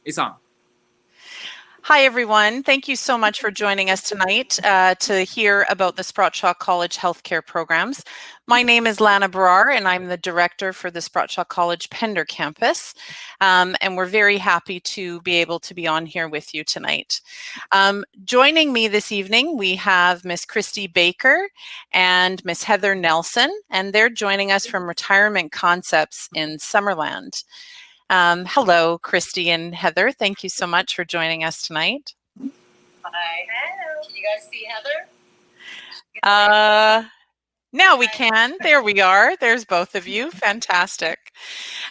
It's on. Hi, everyone. Thank you so much for joining us tonight to hear about the Sprott Shaw College healthcare programs. My name is Lana Brar, and I'm the director for the Sprott Shaw College Pender campus. And we're very happy to be able to be on here with you tonight. Joining me this evening, we have Miss Christy Baker and Miss Heather Nelson, and they're joining us from Retirement Concepts in Summerland. Hello, Christy and Heather. Thank you so much for joining us tonight. Hi. Hello. Can you guys see Heather? Now we can. There we are. There's both of you. Fantastic.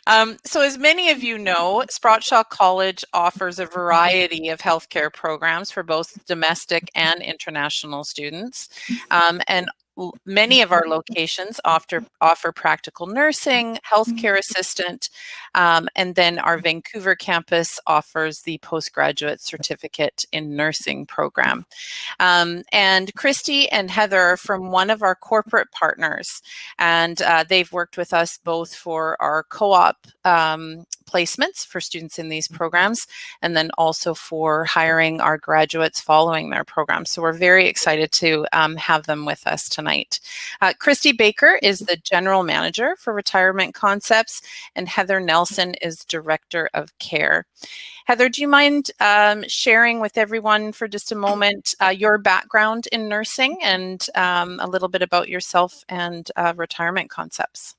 So as many of you know, Sprott Shaw College offers a variety of healthcare programs for both domestic and international students. And many of our locations offer practical nursing, healthcare assistant, and then our Vancouver campus offers the postgraduate certificate in nursing program. And Christy and Heather are from one of our corporate partners, and they've worked with us both for our co-op placements for students in these programs, and then also for hiring our graduates following their programs. So we're very excited to have them with us tonight. Christy Baker is the General Manager for Retirement Concepts, and Heather Nelson is Director of Care. Heather, do you mind sharing with everyone for just a moment your background in nursing and a little bit about yourself and Retirement Concepts?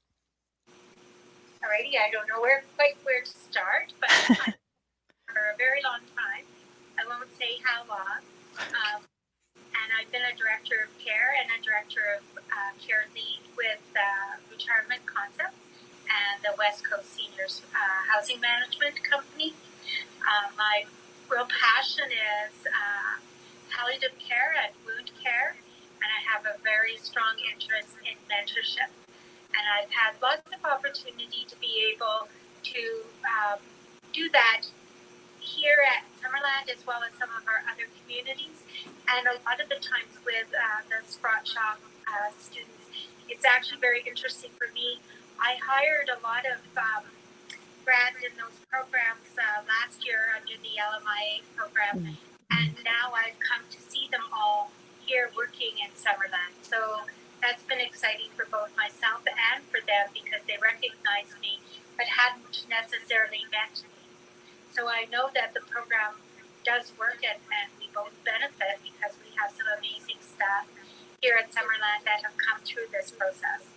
Alrighty, I don't know quite where to start, but for a very long time, I won't say how long, and I've been a Director of Care and a Director of Care Lead with Retirement Concepts and the West Coast Seniors Housing Management Company. My real passion is palliative care and wound care, and I have a very strong interest in mentorship. And I've had lots of opportunity to be able to do that here at Summerland as well as some of our other communities. And a lot of the times with the Sprott Shaw students, it's actually very interesting for me. I hired a lot of grads in those programs last year under the LMIA program, and now I've come to see them all here working in Summerland. So that's been exciting for both myself and for them because they recognize me but hadn't necessarily met me. So I know that the program does work and we both benefit because we have some amazing staff here at Summerland that have come through this process.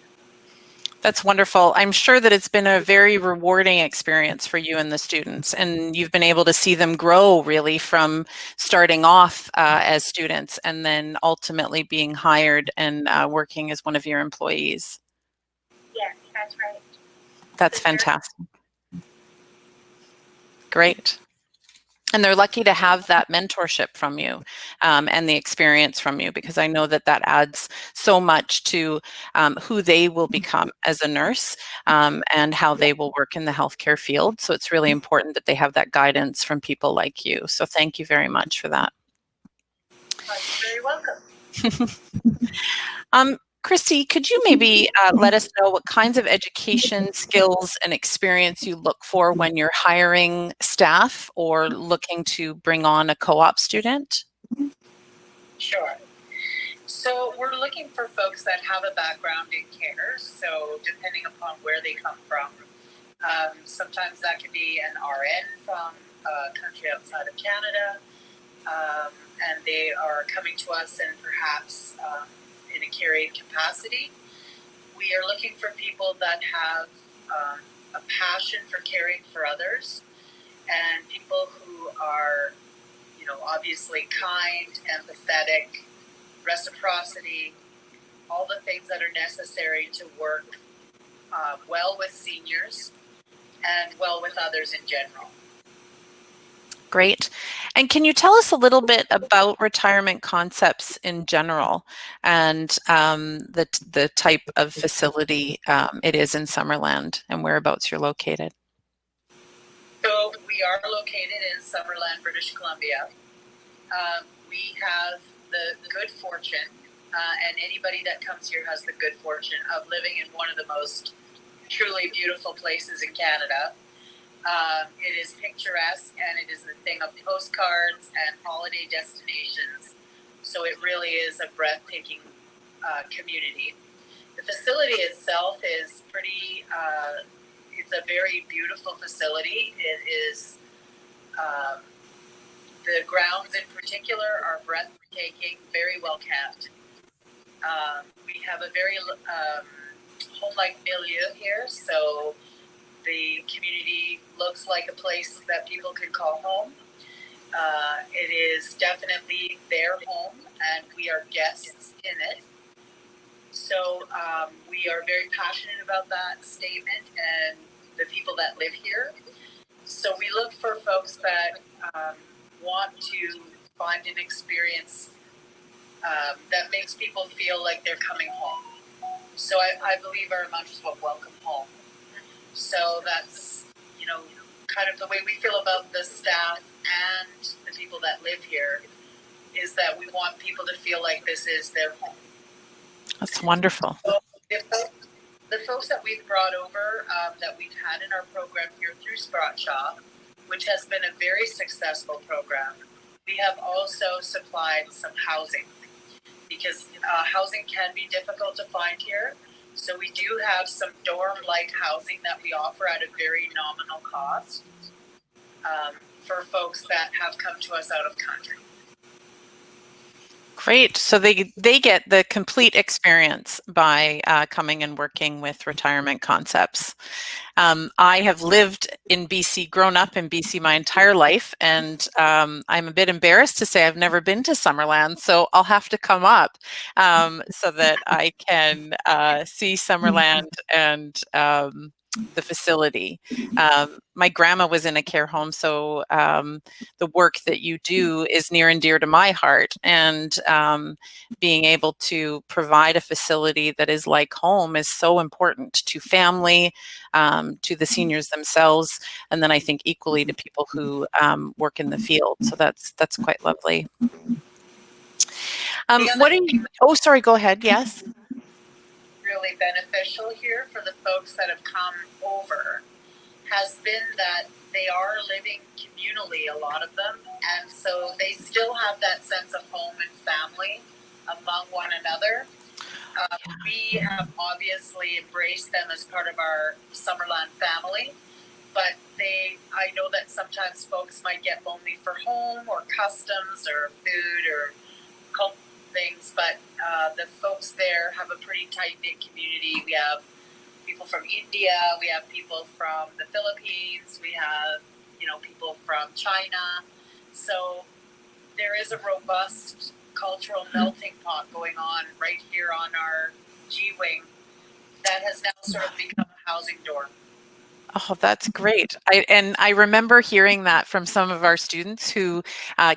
That's wonderful. I'm sure that it's been a very rewarding experience for you and the students, and you've been able to see them grow really from starting off as students and then ultimately being hired and working as one of your employees. Yes, that's right. That's fantastic. Great. And they're lucky to have that mentorship from you and the experience from you, because I know that that adds so much to who they will become as a nurse and how they will work in the healthcare field. So it's really important that they have that guidance from people like you. So thank you very much for that. You're very welcome. Christy, could you maybe let us know what kinds of education, skills, and experience you look for when you're hiring staff or looking to bring on a co-op student? Sure. So we're looking for folks that have a background in care. So depending upon where they come from, sometimes that can be an RN from a country outside of Canada, and they are coming to us and perhaps in a caring capacity. We are looking for people that have a passion for caring for others and people who are, obviously kind, empathetic, reciprocity, all the things that are necessary to work well with seniors and well with others in general. Great. And can you tell us a little bit about Retirement Concepts in general and the type of facility it is in Summerland and whereabouts you're located? So we are located in Summerland, British Columbia. We have the good fortune, and anybody that comes here has the good fortune of living in one of the most truly beautiful places in Canada. It is picturesque, and it is a thing of postcards and holiday destinations. So it really is a breathtaking community. The facility itself is pretty, it's a very beautiful facility. It is, the grounds in particular are breathtaking, very well kept. We have a very home-like milieu here, so the community looks like a place that people can call home. It is definitely their home, and we are guests in it. So we are very passionate about that statement and the people that live here. So we look for folks that want to find an experience that makes people feel like they're coming home. So I believe very much is what welcome home. So that's, you know, kind of the way we feel about the staff and the people that live here, is that we want people to feel like this is their home. That's wonderful. So the folks that we've brought over, that we've had in our program here through Sprott Shaw, which has been a very successful program, we have also supplied some housing, because housing can be difficult to find here. So we do have some dorm-like housing that we offer at a very nominal cost for folks that have come to us out of country. Great. So they get the complete experience by coming and working with Retirement Concepts. I have lived in BC, grown up in BC my entire life, and I'm a bit embarrassed to say I've never been to Summerland, so I'll have to come up so that I can see Summerland and the facility. My grandma was in a care home, so the work that you do is near and dear to my heart, and being able to provide a facility that is like home is so important to family, to the seniors themselves, and then I think equally to people who work in the field. So that's quite lovely. What are you? Oh, sorry. Go ahead. Yes. Really beneficial here for the folks that have come over has been that they are living communally, a lot of them, and so they still have that sense of home and family among one another. We have obviously embraced them as part of our Summerland family, but I know that sometimes folks might get lonely for home or customs or food or things, but the folks there have a pretty tight-knit community. We have people from India, we have people from the Philippines, we have, you know, people from China. So there is a robust cultural melting pot going on right here on our G-Wing that has now sort of become a housing dorm. Oh, that's great. I remember hearing that from some of our students who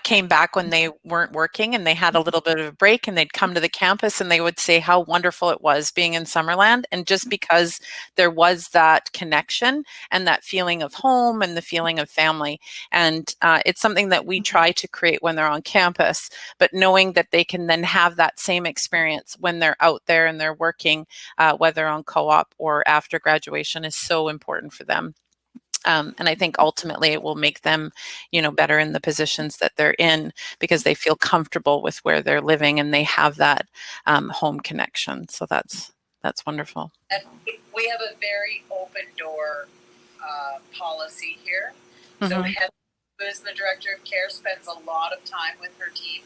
came back when they weren't working and they had a little bit of a break, and they'd come to the campus and they would say how wonderful it was being in Summerland. And just because there was that connection and that feeling of home and the feeling of family. And it's something that we try to create when they're on campus, but knowing that they can then have that same experience when they're out there and they're working, whether on co-op or after graduation, is so important for them. And I think ultimately it will make them, you know, better in the positions that they're in, because they feel comfortable with where they're living and they have that home connection. So that's wonderful. And we have a very open door policy here. So Heather, who is the director of care, spends a lot of time with her team,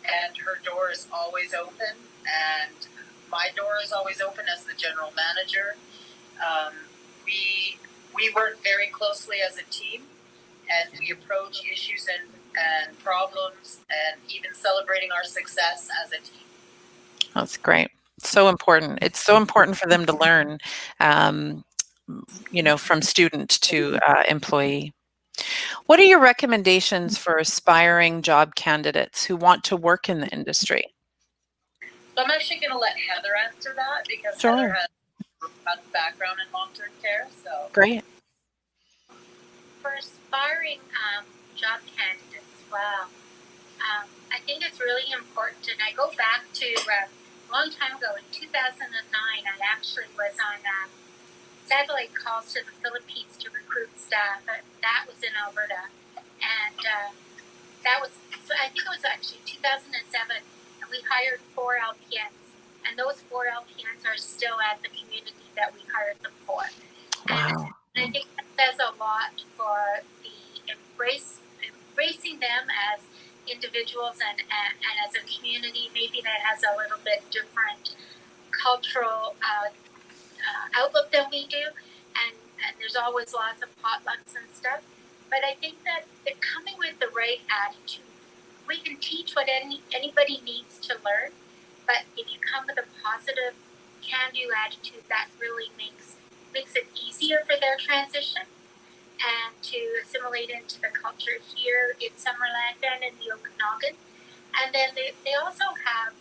and her door is always open, and my door is always open as the general manager. We work very closely as a team, and we approach issues and problems and even celebrating our success as a team. That's great. So important. It's so important for them to learn, you know, from student to employee. What are your recommendations for aspiring job candidates who want to work in the industry? So I'm actually going to let Heather answer that, because Sure. Heather has a background in long-term care. So Great. For aspiring job candidates, wow. I think it's really important, and I go back to a long time ago in 2009. I actually was on satellite calls to the Philippines to recruit staff. That was in Alberta, and that was, I think it was actually 2007, and we hired 4 LPNs, and those 4 LPNs are still at the community that we hired them for. Wow. And I think that says a lot for the embracing them as individuals and as a community, maybe that has a little bit different cultural outlook than we do, and there's always lots of potlucks and stuff. But I think that coming with the right attitude, we can teach what anybody needs to learn, but if you come with a positive, can-do attitude, that really makes it easier for their transition and to assimilate into the culture here in Summerland and in the Okanagan. And then they also have,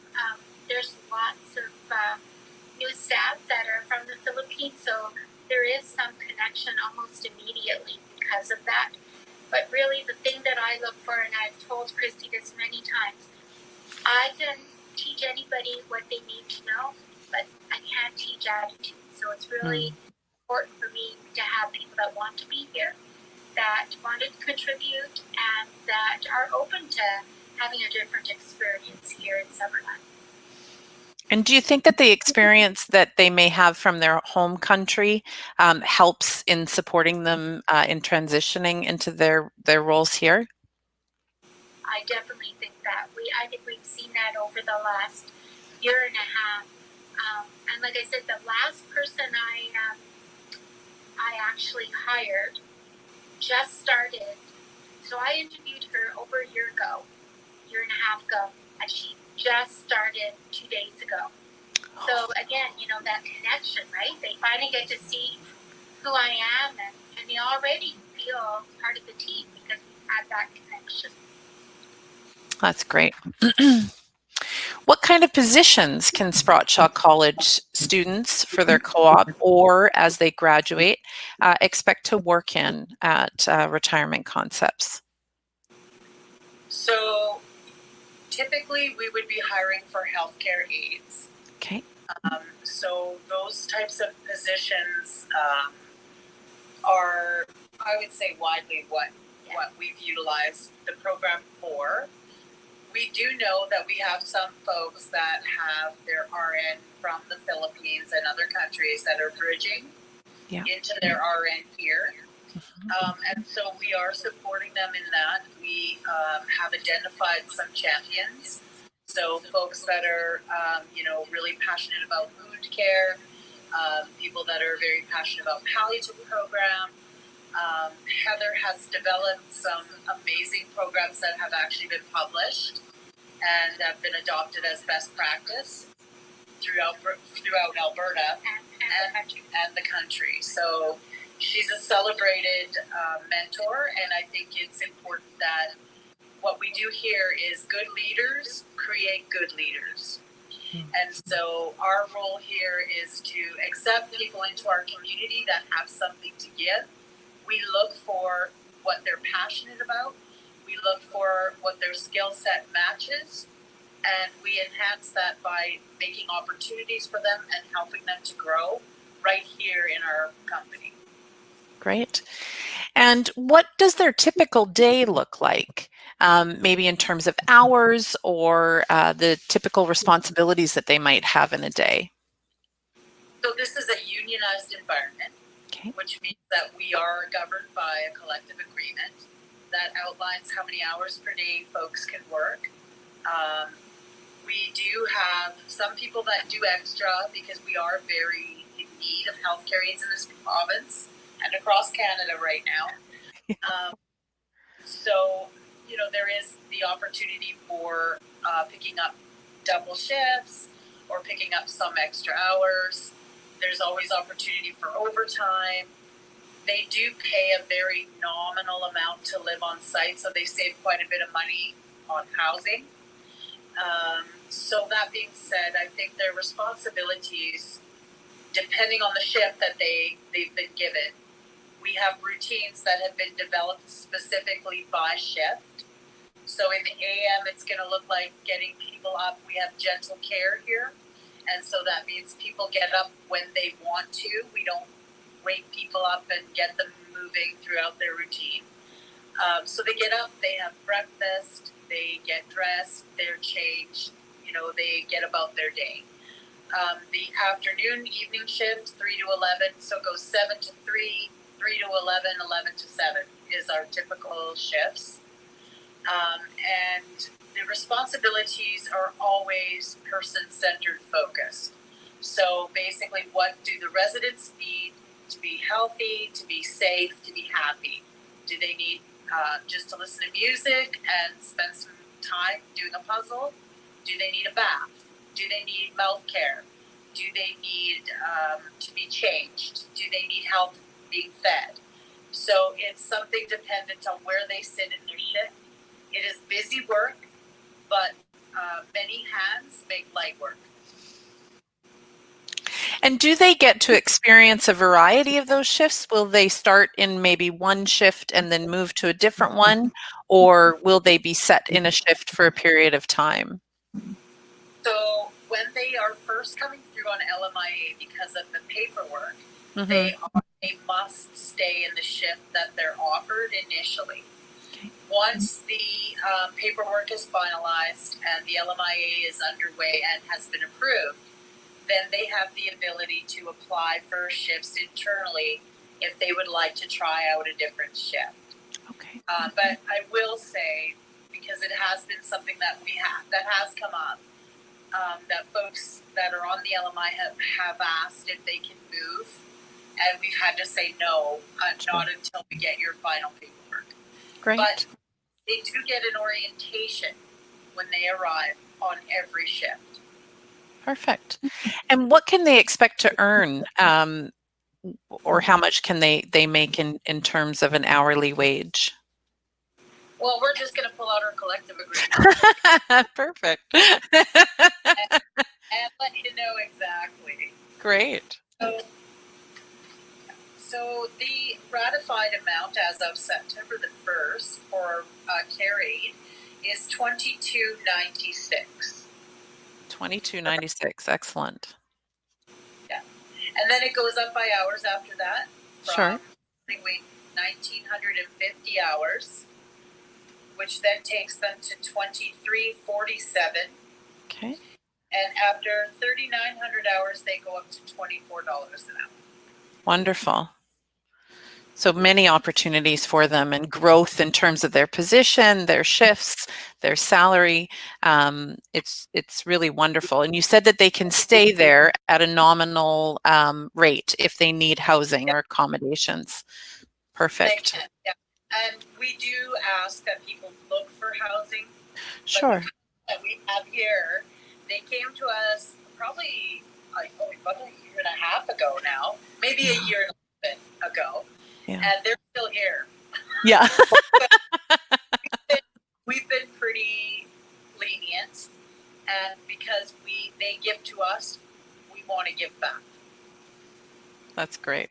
there's lots of new staff that are from the Philippines, so there is some connection almost immediately because of that. But really the thing that I look for, and I've told Christy this many times, I can teach anybody what they need to know, but I can't teach attitude. So it's really important for me to have people that want to be here, that want to contribute, and that are open to having a different experience here in Summerland. And do you think that the experience that they may have from their home country helps in supporting them in transitioning into their roles here? I definitely think that. I think we've seen that over the last year and a half. And like I said, the last person I actually hired just started. So I interviewed her over a year and a half ago, and she just started 2 days ago. So again, that connection, right? They finally get to see who I am, and they already feel part of the team because we've had that connection. That's great. What kind of positions can Sprott Shaw College students for their co-op or as they graduate expect to work in at Retirement Concepts? So typically we would be hiring for healthcare aides. Okay. So those types of positions are, I would say, widely what we've utilized the program for. We do know that we have some folks that have their RN from the Philippines and other countries that are bridging into their RN here. And so we are supporting them in that. We have identified some champions. So folks that are, really passionate about wound care, people that are very passionate about palliative program. Heather has developed some amazing programs that have actually been published and have been adopted as best practice throughout Alberta and the country. So she's a celebrated mentor, and I think it's important that what we do here is good leaders create good leaders. And so our role here is to accept people into our community that have something to give. We look for what they're passionate about. We look for what their skill set matches, and we enhance that by making opportunities for them and helping them to grow right here in our company. Great. And what does their typical day look like? Maybe in terms of hours or the typical responsibilities that they might have in a day? So this is a unionized environment, which means that we are governed by a collective agreement that outlines how many hours per day folks can work. We do have some people that do extra because we are very in need of healthcare aides in this province and across Canada right now. So, there is the opportunity for picking up double shifts or picking up some extra hours. There's always opportunity for overtime. They do pay a very nominal amount to live on site, so they save quite a bit of money on housing. So that being said, I think their responsibilities, depending on the shift that they've been given, we have routines that have been developed specifically by shift. So in the AM, it's going to look like getting people up. We have gentle care here. And so that means people get up when they want to. We don't wake people up and get them moving throughout their routine. So they get up, they have breakfast, they get dressed, they're changed, they get about their day. The afternoon evening shift, 3 to 11, so it goes 7 to 3, 3 to 11, 11 to 7 is our typical shifts. And the responsibilities are always person-centered focused. So basically, what do the residents need to be healthy, to be safe, to be happy? Do they need just to listen to music and spend some time doing a puzzle? Do they need a bath? Do they need mouth care? Do they need to be changed? Do they need help being fed? So it's something dependent on where they sit in their shift. It is busy work, but many hands make light work. And do they get to experience a variety of those shifts? Will they start in maybe one shift and then move to a different one? Or will they be set in a shift for a period of time? So when they are first coming through on LMIA because of the paperwork, Mm-hmm. they must stay in the shift that they're offered initially. Okay. Once the paperwork is finalized and the LMIA is underway and has been approved, then they have the ability to apply for shifts internally if they would like to try out a different shift. Okay. But I will say, because it has been something that that has come up, that folks that are on the LMI have asked if they can move, and we've had to say no, not until we get your final paperwork. Great. But they do get an orientation when they arrive on every shift. Perfect. And what can they expect to earn, or how much can they make in terms of an hourly wage? Well, we're just going to pull out our collective agreement. Perfect. and let you know exactly. Great. So the ratified amount as of September the 1st for carried is $22.96. $22.96. Excellent. Yeah. And then it goes up by hours after that. Sure. 1,950 hours, which then takes them to $23.47. Okay. And after 3,900 hours, they go up to $24 an hour. Wonderful. So many opportunities for them and growth in terms of their position, their shifts, their salary. It's really wonderful. And you said that they can stay there at a nominal rate if they need housing or accommodations. Perfect. They can, yeah. And we do ask that people look for housing. Sure. That we have here, they came to us probably about a year and a half ago now, maybe a year and a bit ago. Yeah. And they're still here. Yeah. we've been pretty lenient, and because they give to us, we want to give back. That's great.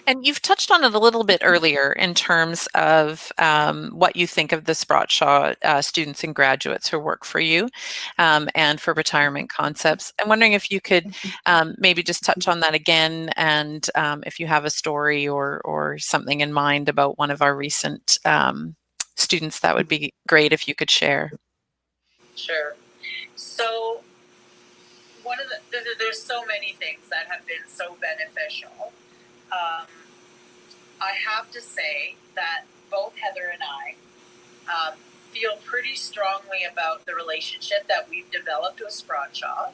And you've touched on it a little bit earlier in terms of what you think of the Sprott Shaw students and graduates who work for you and for retirement concepts. I'm wondering if you could maybe just touch on that again, and if you have a story or something in mind about one of our recent students, that would be great if you could share. Sure. So there's so many things that have been so beneficial. I have to say that both Heather and I feel pretty strongly about the relationship that we've developed with Sprott Shaw.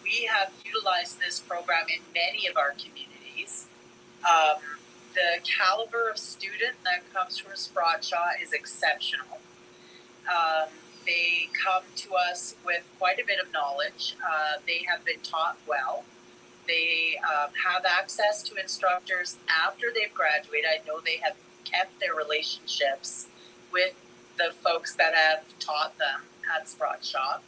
We have utilized this program in many of our communities. The caliber of student that comes from Sprott Shaw is exceptional. They come to us with quite a bit of knowledge. They have been taught well. They have access to instructors after they've graduated. I know they have kept their relationships with the folks that have taught them at Sprott Shaw.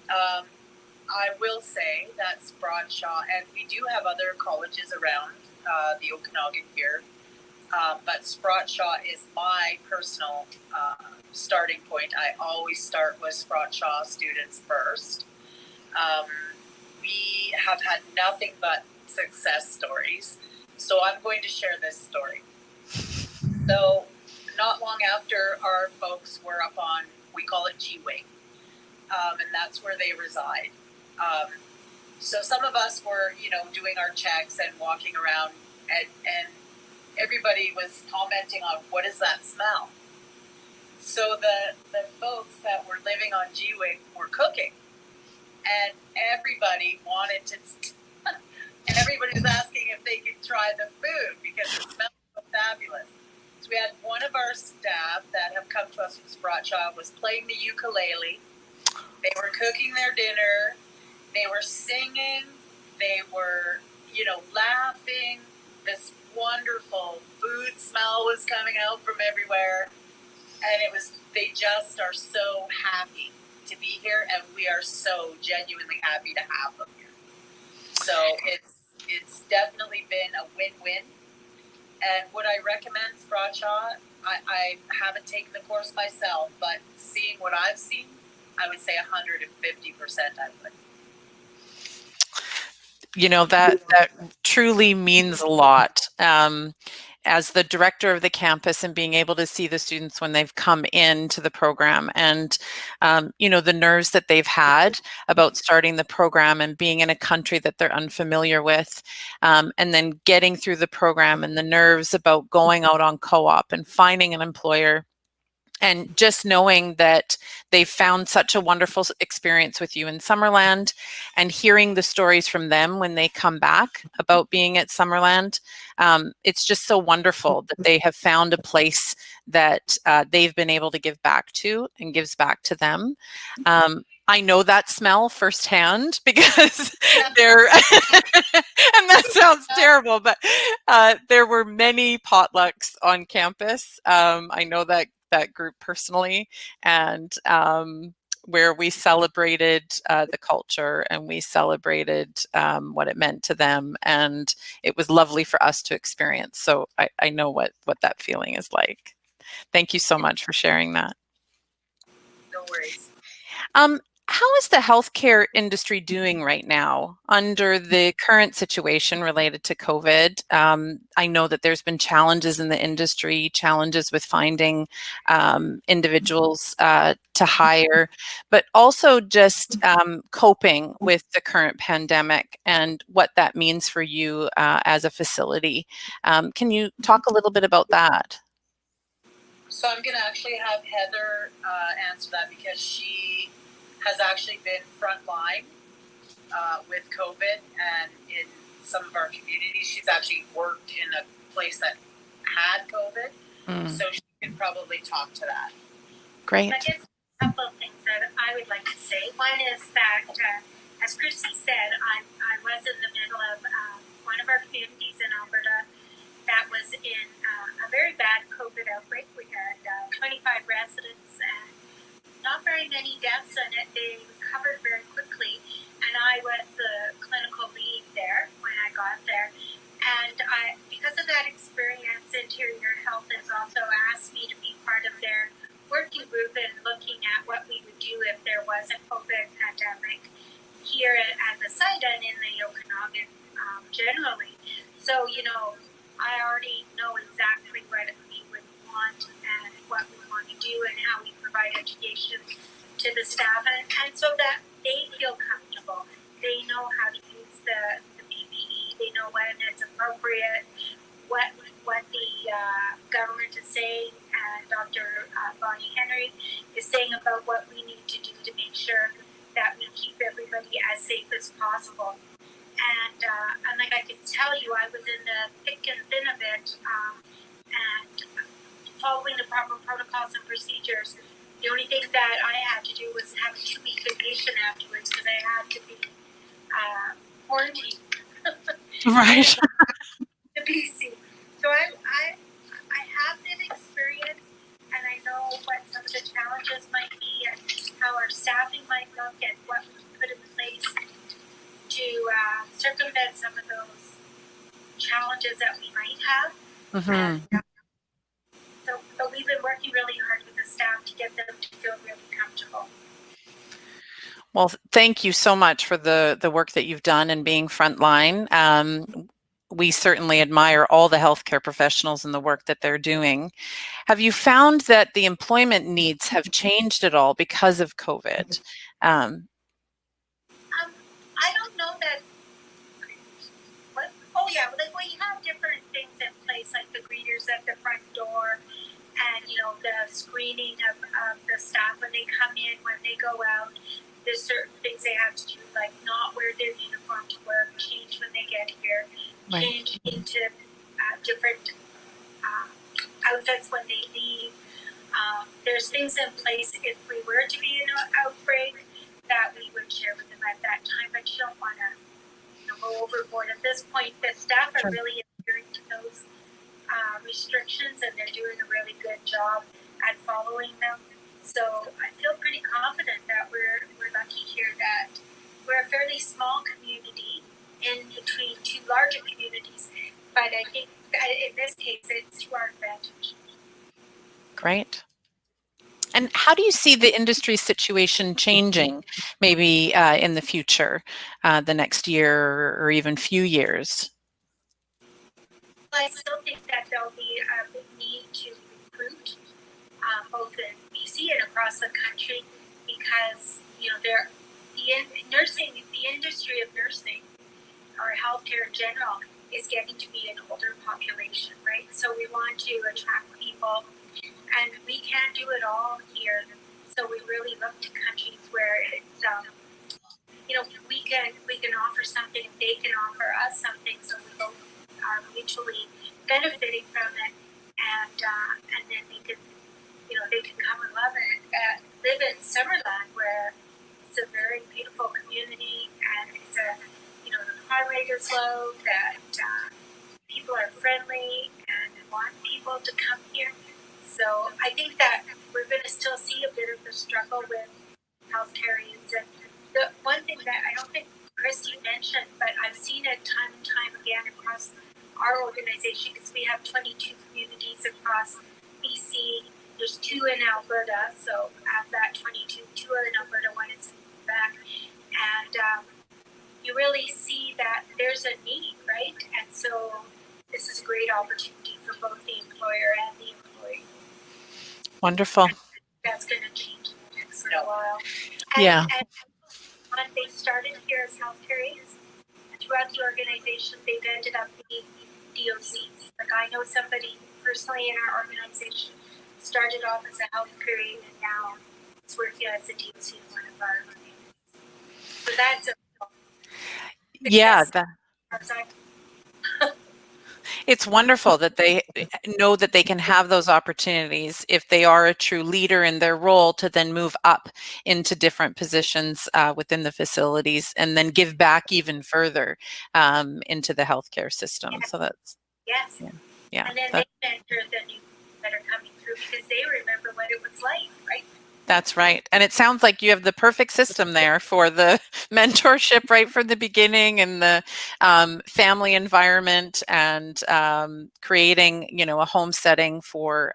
I will say that Sprott Shaw, and we do have other colleges around the Okanagan here, but Sprott Shaw is my personal starting point. I always start with Sprott Shaw students first. we have had nothing but success stories. So I'm going to share this story. So not long after our folks were up on, we call it G-Wing, and that's where they reside. So some of us were, doing our checks and walking around, and everybody was commenting on, what is that smell? So the folks that were living on G-Wing were cooking, and everybody wanted to, and everybody was asking if they could try the food because it smelled so fabulous. So we had one of our staff that have come to us from Sprott Shaw was playing the ukulele. They were cooking their dinner. They were singing. They were, laughing. This wonderful food smell was coming out from everywhere. And they just are so happy to be here, and we are so genuinely happy to have them here. So it's definitely been a win-win. And would I recommend Sprott Shaw? I haven't taken the course myself, but seeing what I've seen, I would say 150% I would. That truly means a lot. As the director of the campus and being able to see the students when they've come into the program and, the nerves that they've had about starting the program and being in a country that they're unfamiliar with, and then getting through the program and the nerves about going out on co-op and finding an employer. And just knowing that they've found such a wonderful experience with you in Summerland and hearing the stories from them when they come back about being at Summerland, it's just so wonderful that they have found a place that they've been able to give back to and gives back to them. I know that smell firsthand because there, and that sounds terrible, but there were many potlucks on campus. I know that group personally, and where we celebrated the culture and we celebrated what it meant to them, and it was lovely for us to experience. So I know what that feeling is like. Thank you so much for sharing that. No worries. How is the healthcare industry doing right now under the current situation related to COVID? I know that there's been challenges in the industry, challenges with finding individuals to hire, but also just coping with the current pandemic and what that means for you as a facility. Can you talk a little bit about that? So I'm going to actually have Heather answer that because she has actually been frontline with COVID, and in some of our communities, she's actually worked in a place that had COVID, so she can probably talk to that. Great. I guess a couple of things that I would like to say. One is that, as Christy said, I was in the middle of one of our communities in Alberta that was in a very bad COVID outbreak. We had 25 residents and not very many deaths in it. They recovered very quickly, and I was the clinical lead there when I got there. And because of that experience, Interior Health has also asked me to be part of their working group and looking at what we would do if there was a COVID pandemic here at the site and in the Okanagan generally. So, I already know exactly what we would want and what we want to do and how we provide education to the staff, and so that they feel comfortable. They know how to use the PPE. They know when it's appropriate, what the government is saying, and Dr. Bonnie Henry is saying about what we need to do to make sure that we keep everybody as safe as possible. And like I can tell you, I was in the thick and thin of it, and following the proper protocols and procedures. The only thing that I had to do was have a 2-week vacation afterwards because I had to be quarantined. Right. To BC. So I have that experience, and I know what some of the challenges might be and how our staffing might look and what we can put in place to circumvent some of those challenges that we might have. Mm-hmm. So we've been working really hard with the staff to get them to feel really comfortable. Well, thank you so much for the work that you've done and being frontline. We certainly admire all the healthcare professionals and the work that they're doing. Have you found that the employment needs have changed at all because of COVID? I don't know that. Oh yeah, like we have different things in place, like the greeters at the front door, and the screening of the staff when they come in, when they go out. There's certain things they have to do, like not wear their uniform to work, change when they get here, change into different outfits when they leave. There's things in place if we were to be in an outbreak that we would share with them at that time, but you don't want to go overboard. At this point, the staff are really adhering to those restrictions, and they're doing a really good job at following them. So I feel pretty confident that we're lucky here that we're a fairly small community in between two larger communities, but I think in this case it's to our advantage. Great. And how do you see the industry situation changing maybe in the future, the next year or even few years? I still think that there'll be a big need to recruit both in BC and across the country because, the industry of nursing or healthcare in general is getting to be an older population, right? So we want to attract people, and we can't do it all here. So we really look to countries where it's, we can offer something, they can offer us something, so we both are mutually benefiting from it, and then they can come and live in Summerland, where it's a very beautiful community, and it's the crime rate is low, that people are friendly and want people to come here. So I think that we're going to still see a bit of the struggle with healthcare aides. And the one thing that I don't think Christy mentioned, but I've seen it time and time again across our organization, because we have 22 communities across BC. There's 2 in Alberta, so of that 22, 2 are in Alberta, 1 is in Quebec. And you really see that there's a need, right? And so this is a great opportunity for both the employer and the employee. Wonderful. That's going to change in the next little while. And when they started here as healthcare aides, throughout the organization, they've ended up being DOCs. Like, I know somebody personally in our organization started off as a healthcare aide and now is working as a DOC in one of our communities. So that's it's wonderful that they know that they can have those opportunities if they are a true leader in their role to then move up into different positions within the facilities and then give back even further into the healthcare system. Yes. So that's yeah. And then they mentor the new that are coming through because they remember what it was like, right? That's right. And it sounds like you have the perfect system there for the mentorship right from the beginning, and the family environment, and creating, a home setting for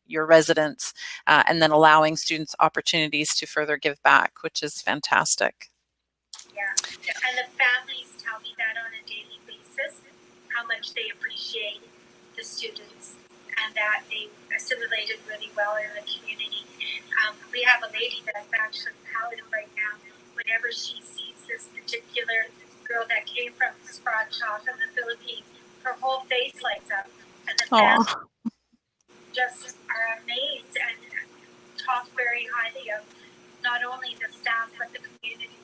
your residents, and then allowing students opportunities to further give back, which is fantastic. Yeah. And the families tell me that on a daily basis, how much they appreciate the students and that they assimilated really well in the community. We have a lady that's actually pouting right now whenever she sees this particular girl that came from Sprott Shaw from the Philippines. Her whole face lights up, and the families just are amazed and talk very highly of not only the staff but the community.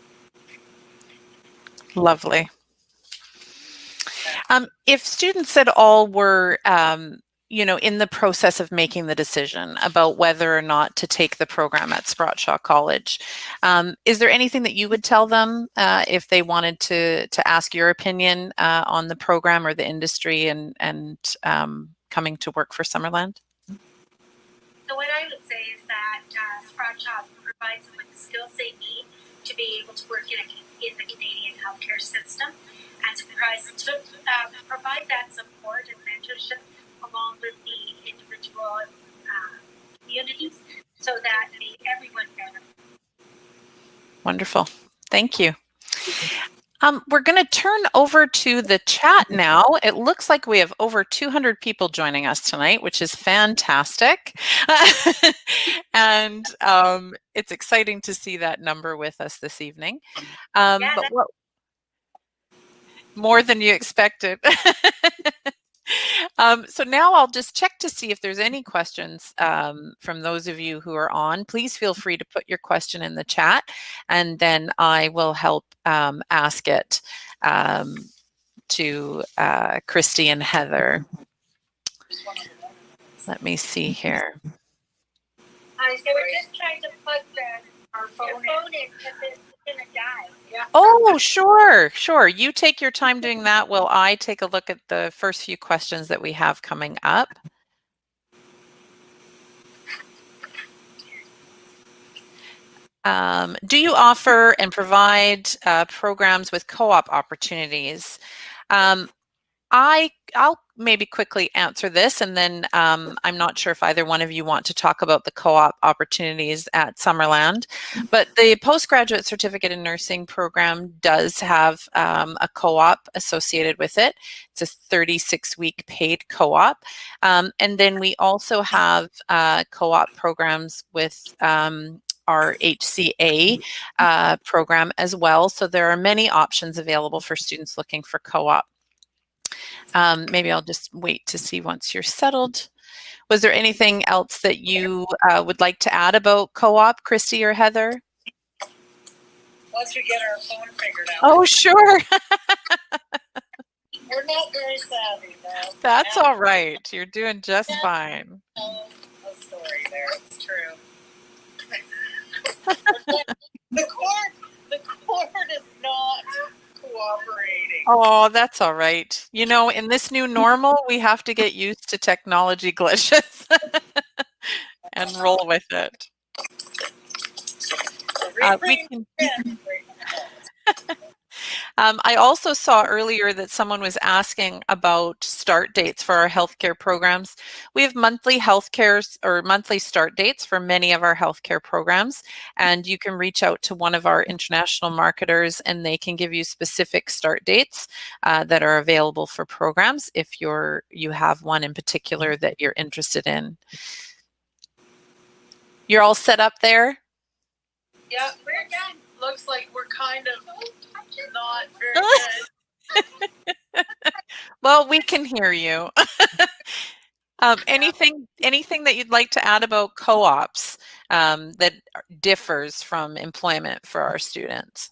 Lovely. If students at all were in the process of making the decision about whether or not to take the program at Sprott Shaw College, is there anything that you would tell them if they wanted to ask your opinion on the program or the industry and coming to work for Summerland? So what I would say is that Sprott Shaw provides them with the skills they need to be able to work in the Canadian healthcare system, and to provide that support and mentorship along with the individual communities, so that everyone benefits. Wonderful. Thank you. We're going to turn over to the chat now. It looks like we have over 200 people joining us tonight, which is fantastic. And it's exciting to see that number with us this evening. But what, more than you expected. So now I'll just check to see if there's any questions from those of you who are on. Please feel free to put your question in the chat, and then I will help ask it to Christy and Heather. Let me see here. So we're just trying to plug our phone in because it's going to die. Yeah. Oh, sure, sure. You take your time doing that while I take a look at the first few questions that we have coming up. Do you offer and provide programs with co-op opportunities? I'll maybe quickly answer this, and then I'm not sure if either one of you want to talk about the co-op opportunities at Summerland, but the postgraduate certificate in nursing program does have a co-op associated with it. It's a 36-week paid co-op, and then we also have co-op programs with our HCA program as well. So there are many options available for students looking for co-op. Maybe I'll just wait to see once you're settled. Was there anything else that you would like to add about co-op, Christy or Heather? Once we get our phone figured out. Oh, sure. We're not very savvy, though. That's all right. You're doing just fine. A story there. It's true. the court is not cooperating. Oh, that's all right. You know, in this new normal, we have to get used to technology glitches and roll with it. I also saw earlier that someone was asking about start dates for our healthcare programs. We have monthly healthcare or monthly start dates for many of our healthcare programs, and you can reach out to one of our international marketers and they can give you specific start dates that are available for programs if you have one in particular that you're interested in. You're all set up there? Yeah, we're done. Looks like we're kind of not very good. Well, we can hear you. Anything that you'd like to add about co-ops that differs from employment for our students?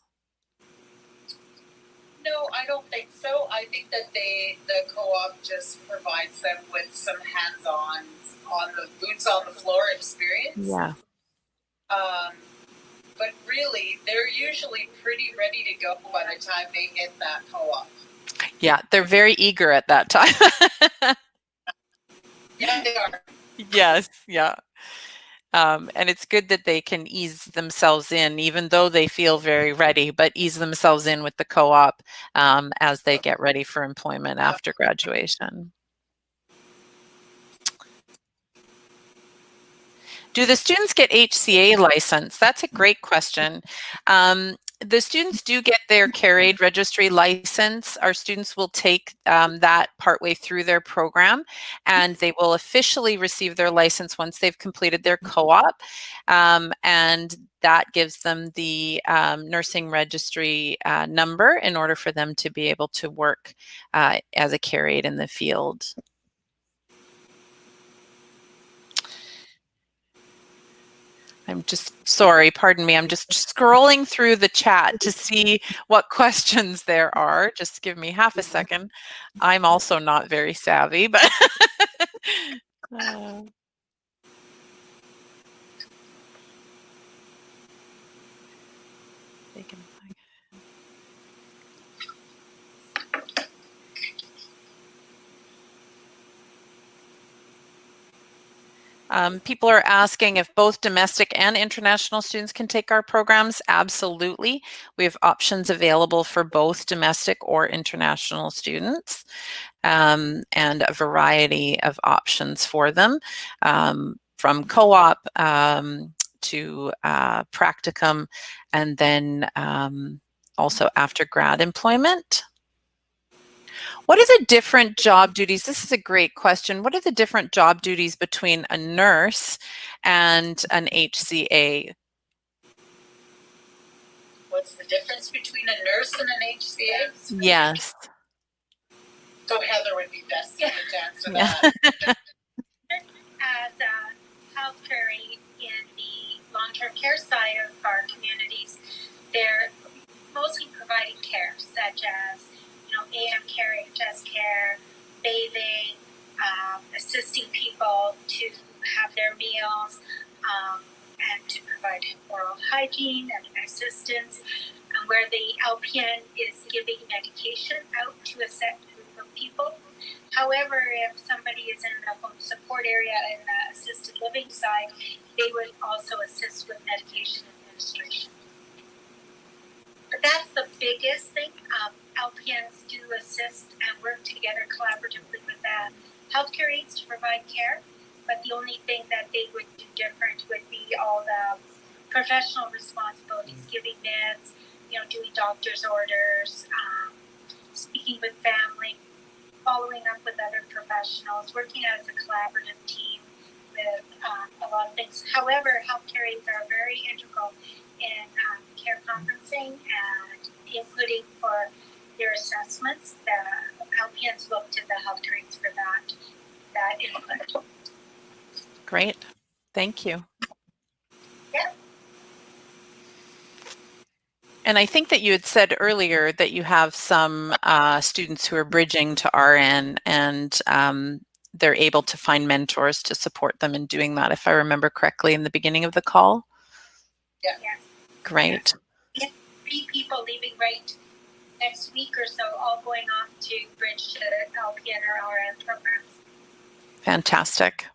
No, I don't think so. I think that the co-op just provides them with some hands-on, boots on the floor experience. Yeah. But really, they're usually pretty ready to go by the time they hit that co-op. Yeah, they're very eager at that time. Yeah, they are. Yes, yeah. And it's good that they can ease themselves in, even though they feel very ready, but ease themselves in with the co-op as they get ready for employment after graduation. Do the students get HCA license? That's a great question. The students do get their CARE registry license. Our students will take that partway through their program, and they will officially receive their license once they've completed their co-op, and that gives them the nursing registry number in order for them to be able to work as a CARE aide in the field. I'm just sorry, pardon me. I'm just scrolling through the chat to see what questions there are. Just give me half a second. I'm also not very savvy, but people are asking if both domestic and international students can take our programs. Absolutely. We have options available for both domestic or international students, and a variety of options for them, from co-op to practicum, and then also after grad employment. What are the different job duties? This is a great question. What are the different job duties between a nurse and an HCA? What's the difference between a nurse and an HCA? Yes. So Heather would be best to answer that. As a healthcare aide in the long-term care side of our communities, they're mostly providing care, such as AM care, HS care, bathing, assisting people to have their meals, and to provide oral hygiene and assistance, where the LPN is giving medication out to a set group of people. However, if somebody is in the home support area in the assisted living side, they would also assist with medication administration. But that's the biggest thing. LPNs do assist and work together collaboratively with the healthcare aides to provide care, but the only thing that they would do different would be all the professional responsibilities, giving meds, doing doctor's orders, speaking with family, following up with other professionals, working as a collaborative team with a lot of things. However, healthcare aides are very integral in care conferencing and inputting for their assessments. The LPNs look to the healthcare aides for that input. Great. Thank you. Yeah. And I think that you had said earlier that you have some students who are bridging to RN, and they're able to find mentors to support them in doing that, if I remember correctly in the beginning of the call. Yeah. Great. Yeah. 3 people leaving right next week or so, all going off to bridge to LPN or RN programs. Fantastic.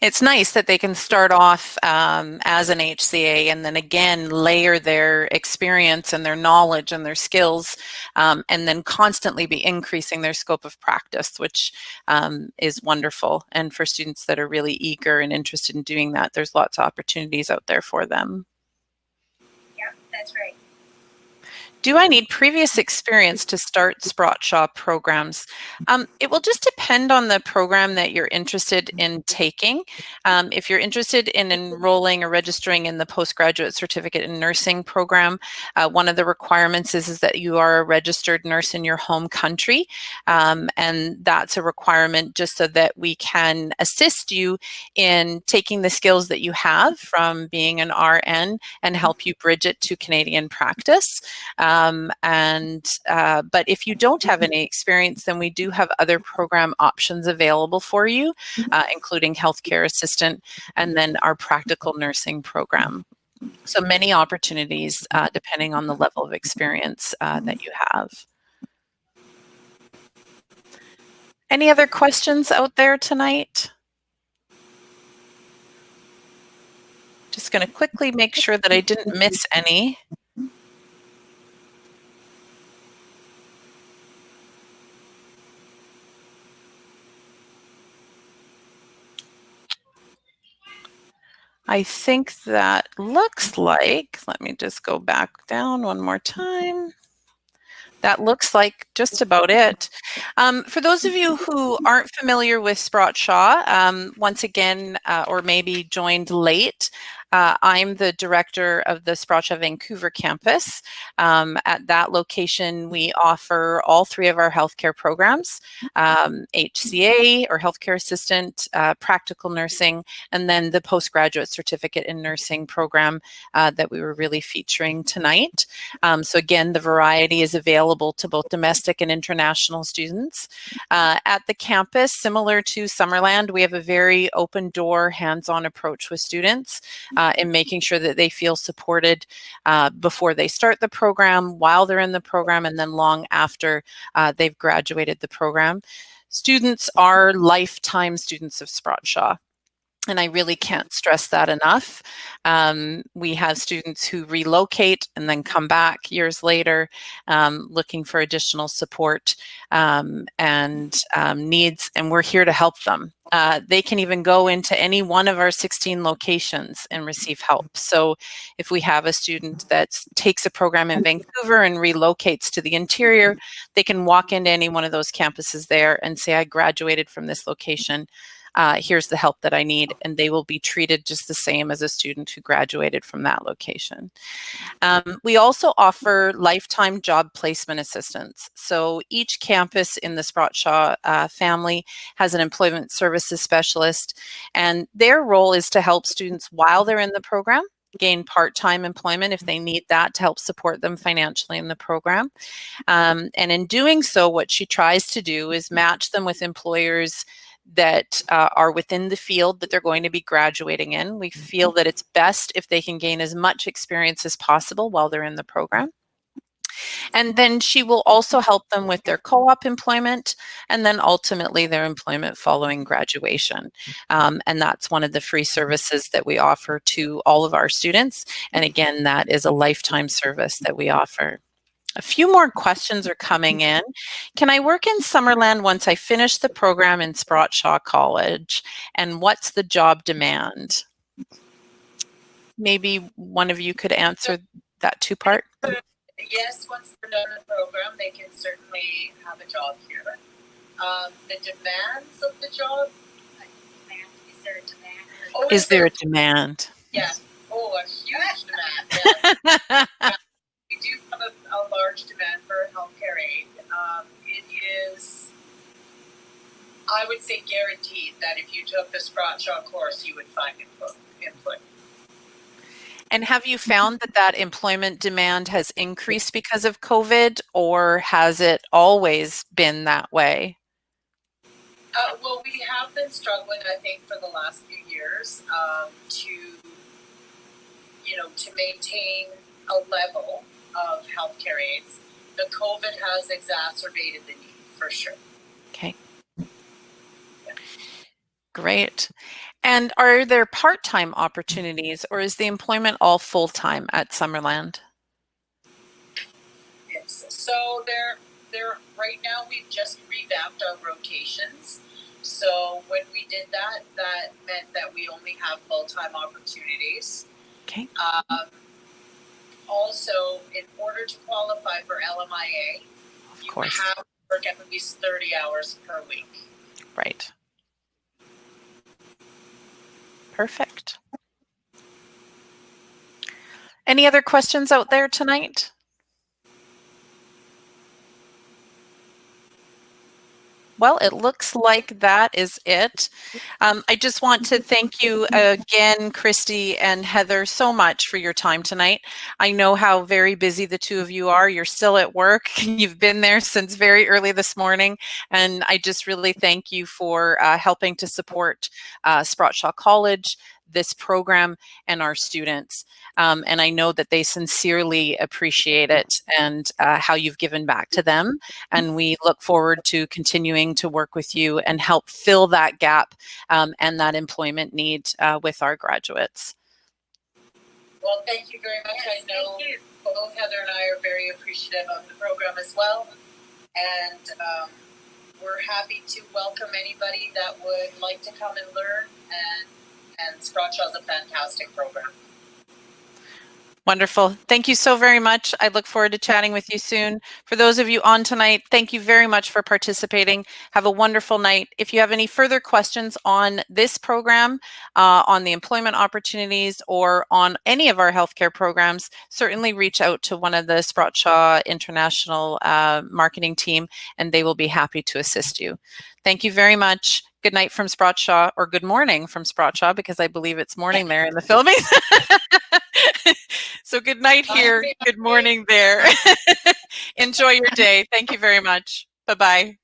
It's nice that they can start off as an HCA and then again layer their experience and their knowledge and their skills, and then constantly be increasing their scope of practice, which is wonderful. And for students that are really eager and interested in doing that, there's lots of opportunities out there for them. Yeah, that's right. Do I need previous experience to start Sprott Shaw programs? It will just depend on the program that you're interested in taking. If you're interested in enrolling or registering in the postgraduate certificate in nursing program, one of the requirements is that you are a registered nurse in your home country. And that's a requirement just so that we can assist you in taking the skills that you have from being an RN and help you bridge it to Canadian practice. But if you don't have any experience, then we do have other program options available for you, including healthcare assistant and then our practical nursing program. So many opportunities depending on the level of experience that you have. Any other questions out there tonight? Just going to quickly make sure that I didn't miss any. I think that looks like, let me just go back down one more time. That looks like just about it. For those of you who aren't familiar with Sprott Shaw, once again, or maybe joined late, I'm the director of the Sprott Shaw Vancouver campus. At that location, we offer all 3 of our healthcare programs, HCA or healthcare assistant, practical nursing, and then the postgraduate certificate in nursing program that we were really featuring tonight. So again, the variety is available to both domestic and international students. At the campus, similar to Summerland, we have a very open door, hands-on approach with students in making sure that they feel supported before they start the program, while they're in the program, and then long after they've graduated the program. Students are lifetime students of Sprott Shaw. And I really can't stress that enough. We have students who relocate and then come back years later looking for additional support and needs, and we're here to help them. They can even go into any one of our 16 locations and receive help. So if we have a student that takes a program in Vancouver and relocates to the interior, they can walk into any one of those campuses there and say, I graduated from this location. Here's the help that I need, and they will be treated just the same as a student who graduated from that location. We also offer lifetime job placement assistance. So each campus in the Sprott Shaw family has an employment services specialist, and their role is to help students while they're in the program gain part-time employment if they need that to help support them financially in the program. And in doing so, what she tries to do is match them with employers that are within the field that they're going to be graduating in. We feel that it's best if they can gain as much experience as possible while they're in the program. And then she will also help them with their co-op employment and then ultimately their employment following graduation. And that's one of the free services that we offer to all of our students. And again, that is a lifetime service that we offer. A few more questions are coming in. Can I work in Summerland once I finish the program in Sprott Shaw College? And what's the job demand? Maybe one of you could answer that two-part. Yes, once they're done the program, they can certainly have a job here. The demands of the job? Is there a demand? Oh, Is there a demand? Yes. Oh, a huge demand. Yes. We do have a large demand for healthcare aid. It is, I would say, guaranteed that if you took the Sprott Shaw course, you would find employment. And have you found that that employment demand has increased because of COVID, or has it always been that way? Well, we have been struggling, I think, for the last few years to maintain a level of healthcare aids. The COVID has exacerbated the need, for sure. Okay. Great. And are there part-time opportunities, or is the employment all full-time at Summerland? Yes. So there right now we've just revamped our rotations. So when we did that, that meant that we only have full-time opportunities. Okay. Also, in order to qualify for LMIA, you have to work at least 30 hours per week. Right. Perfect. Any other questions out there tonight? Well, it looks like that is it. I just want to thank you again, Christy and Heather, so much for your time tonight. I know how very busy the two of you are. You're still at work. You've been there since very early this morning. And I just really thank you for helping to support Sprott Shaw College, this program, and our students. And I know that they sincerely appreciate it and how you've given back to them. And we look forward to continuing to work with you and help fill that gap and that employment need with our graduates. Well, thank you very much. I know both Heather and I are very appreciative of the program as well. And we're happy to welcome anybody that would like to come and learn. And Sprott Shaw is a fantastic program. Wonderful. Thank you so very much. I look forward to chatting with you soon. For those of you on tonight, thank you very much for participating. Have a wonderful night. If you have any further questions on this program, on the employment opportunities, or on any of our healthcare programs, certainly reach out to one of the Sprott Shaw International marketing team, and they will be happy to assist you. Thank you very much. Good night from Sprott Shaw, or good morning from Sprott Shaw, because I believe it's morning there in the Philippines. So good night here, good morning there. Enjoy your day. Thank you very much. Bye-bye.